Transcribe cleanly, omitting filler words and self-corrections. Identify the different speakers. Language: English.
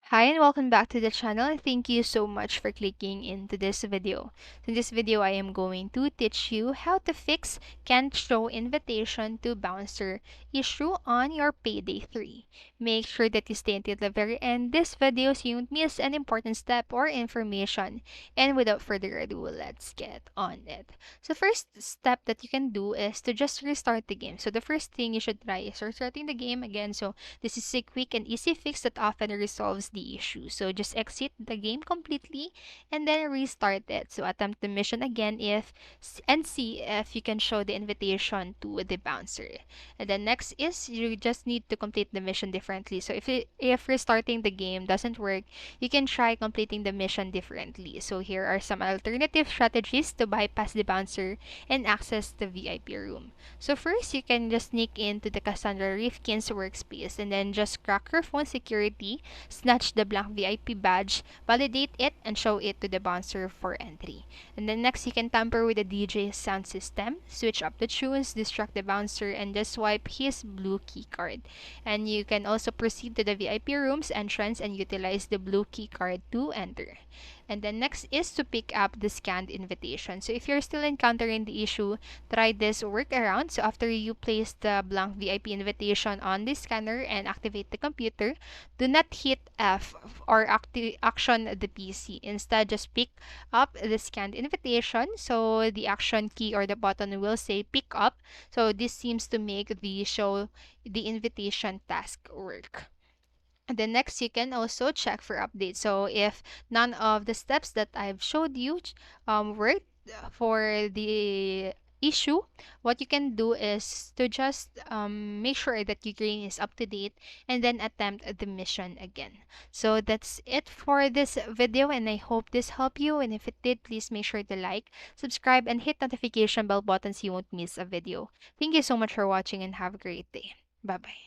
Speaker 1: Hi and welcome back to the channel, and thank you so much for clicking into this video. In this video, I am going to teach you how to fix can't show invitation to bouncer issue on your Payday 3. Make sure that you stay until the very end this video so you won't miss an important step or information. And without further ado, let's get on it. So first step that you can do is to just restart the game. So the first thing you should try is restarting the game again. So this is a quick and easy fix that often resolves the issue. So just exit the game completely and then restart it. So attempt the mission again if and see if you can show the invitation to the bouncer. And then next is you just need to complete the mission differently. So if restarting the game doesn't work, you can try completing the mission differently. So here are some alternative strategies to bypass the bouncer and access the VIP room. So first, you can just sneak into the Cassandra Rifkin's workspace and then just crack your phone security, snatch the blank VIP badge, validate it, and show it to the bouncer for entry. And then next, you can tamper with the DJ's sound system, switch up the tunes, distract the bouncer, and just swipe his blue key card. And you can also proceed to the VIP room's entrance and utilize the blue key card to enter. And then next is to pick up the scanned invitation. So if you're still encountering the issue, try this workaround. So after you place the blank VIP invitation on the scanner and activate the computer, do not hit F or action the PC. Instead, just pick up the scanned invitation. So the action key or the button will say pick up. So this seems to make the show the invitation task work. And then next, you can also check for updates. So if none of the steps that I've showed you worked for the issue, what you can do is to just make sure that your green is up to date and then attempt the mission again. So that's it for this video, and I hope this helped you. And if it did, please make sure to like, subscribe, and hit notification bell button so you won't miss a video. Thank you so much for watching and have a great day. Bye bye.